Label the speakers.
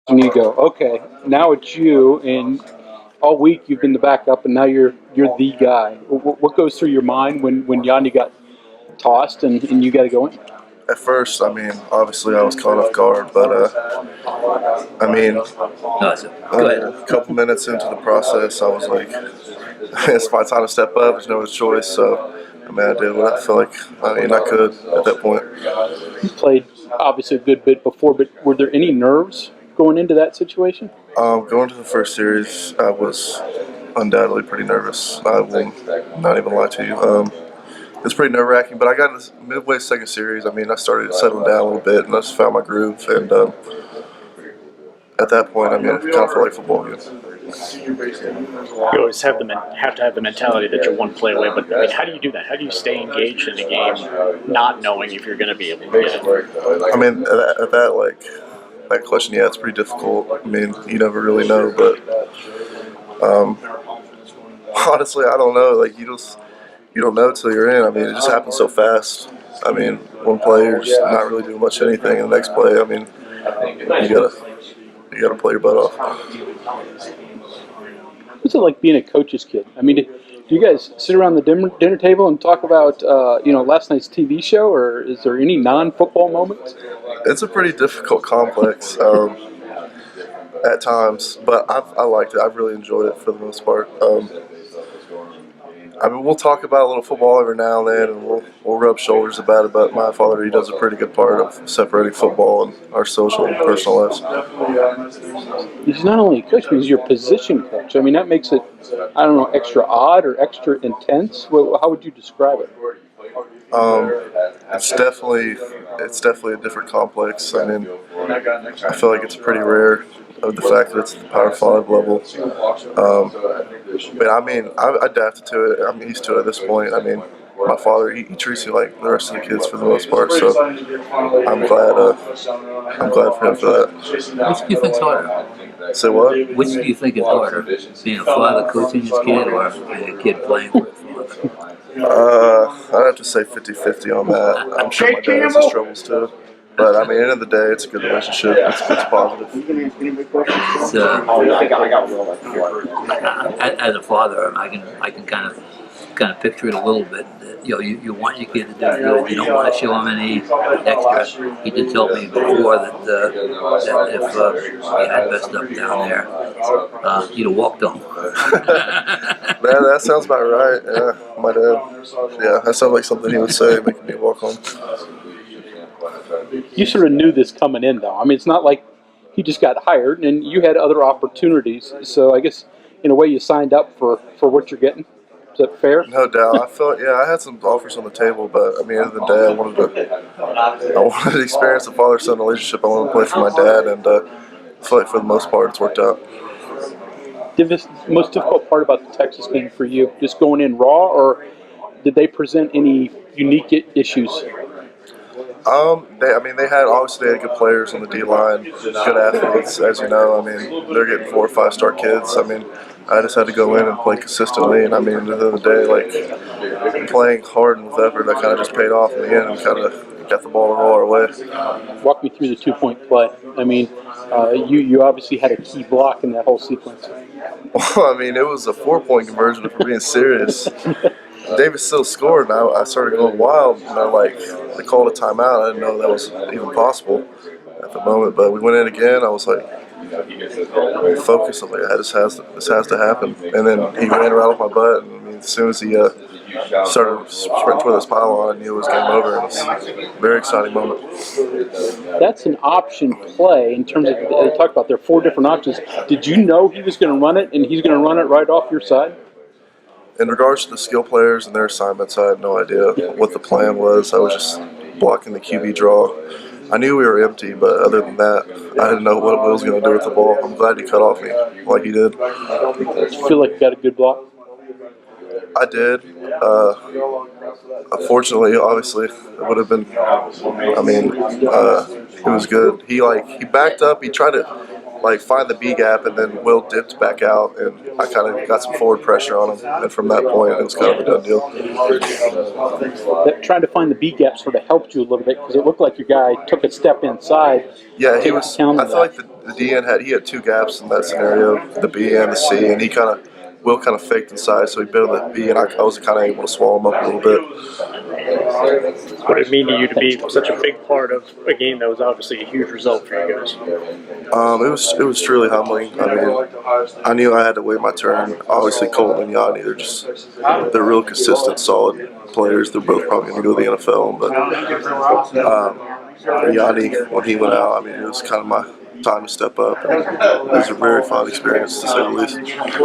Speaker 1: And you go, okay, now it's you, and all week you've been the backup, and now you're the guy. What goes through your mind when Yanni got tossed and you got to go in?
Speaker 2: At first, I mean, obviously I was caught off guard, but I mean,
Speaker 3: No, go ahead.
Speaker 2: a couple minutes into the process, I was like, it's my time to step up. There's no other choice. So, I mean, I did what I felt like I could at that point.
Speaker 1: You played obviously a good bit before, but were there any nerves going into that situation?
Speaker 2: Going to the first series, I was undoubtedly pretty nervous. I will not even lie to you. It was pretty nerve-wracking, but I got this midway second series. I mean, I started settling down a little bit, and I just found my groove. And at that point, I mean, I kind of felt like football again.
Speaker 4: You always have to have the mentality that you're one play away. But I mean, how do you do that? How do you stay engaged in a game, not knowing if you're going to be able to get it?
Speaker 2: I mean, at that question, yeah, it's pretty difficult. I mean, you never really know, but honestly, I don't know. Like you don't know till you're in. I mean, it just happens so fast. I mean, one play you're just not really doing much of anything, and the next play, I mean, you gotta play your butt off.
Speaker 1: What's it like being a coach's kid? I mean, do you guys sit around the dinner table and talk about last night's TV show, or is there any non-football moments?
Speaker 2: It's a pretty difficult complex at times, but I liked it. I've really enjoyed it for the most part. I mean, we'll talk about a little football every now and then, and we'll rub shoulders about it. But my father, he does a pretty good part of separating football and our social and personal lives.
Speaker 1: He's not only a coach, but he's your position coach. I mean, that makes it, I don't know, extra odd or extra intense. How would you describe it?
Speaker 2: It's definitely a different complex. I mean, I feel like it's pretty rare of the fact that it's the Power 5 level. But I mean, I adapted to it. I'm used to it at this point. I mean, my father, he treats me like the rest of the kids for the most part. So I'm glad for him for that.
Speaker 3: Which do you think's harder?
Speaker 2: Say what?
Speaker 3: Which do you think is harder? Being a father coaching his kid or being a kid playing for his father?
Speaker 2: I'd have to say 50-50 on that. I'm sure my dad has his troubles too. But I mean, at the end of the day, it's a good relationship. It's positive.
Speaker 3: It's, as a father, I can kind of picture it a little bit. You know, you want your kid to do good. You don't want to show him any extra. He did tell me before that if he had messed up down there, he'd have walked home.
Speaker 2: That sounds about right. Yeah, my dad. Yeah, that sounds like something he would say, making me walk home.
Speaker 1: You sort of knew this coming in, though. I mean, it's not like he just got hired, and you had other opportunities. So I guess, in a way, you signed up for what you're getting. Is that fair?
Speaker 2: No doubt. I had some offers on the table, but I mean, at the end of the day, I wanted to experience the father-son relationship. I wanted to play for my dad, and I feel like for the most part, it's worked out.
Speaker 1: The most difficult part about the Texas game for you, just going in raw, or did they present any unique issues?
Speaker 2: They had good players on the D line, good athletes, as you know. I mean, they're getting 4 or 5 star kids. I mean, I just had to go in and play consistently, and I mean, at the end of the day, like playing hard and with effort, that kind of just paid off in the end and kind of got the ball to roll our way.
Speaker 1: Walk me through the 2-point play. I mean, you obviously had a key block in that whole sequence.
Speaker 2: Well, I mean, it was a 4-point conversion, if we're being serious. Davis still scored, and I started going wild, and they called a timeout. I didn't know that was even possible at the moment, but we went in again. I was like, focused. I'm like, this has to happen. And then he ran right off my butt, and I mean, as soon as he started sprinting toward this pylon, I knew it was game over. It was a very exciting moment.
Speaker 1: That's an option play in terms of, they talked about there are 4 different options. Did you know he was going to run it, and he's going to run it right off your side?
Speaker 2: In regards to the skill players and their assignments, I had no idea what the plan was. I was just blocking the QB draw. I knew we were empty, but other than that, I didn't know what Will was going to do with the ball. I'm glad he cut off me like he did.
Speaker 1: Did you feel like you got a good block?
Speaker 2: I did. Unfortunately, obviously, it would have been. I mean, it was good. He backed up. He tried to find the B gap, and then Will dipped back out, and I kind of got some forward pressure on him. And from that point, it was kind of a done deal.
Speaker 1: Trying to find the B gap sort of helped you a little bit because it looked like your guy took a step inside.
Speaker 2: Yeah, he was. I feel like the DN had 2 gaps in that scenario, the B and the C, and Will kind of faked inside, so he bit on the B, and I was kind of able to swallow him up a little bit.
Speaker 4: What did it mean to you to be such a big part of a game that was obviously a huge result for you guys?
Speaker 2: It was truly humbling. I mean, I knew I had to wait my turn. Obviously, Colton and Yanni, they're real consistent, solid players. They're both probably going to go to the NFL, but Yanni, when he went out, I mean, it was kind of my time to step up. It was a very fun experience, to say the least.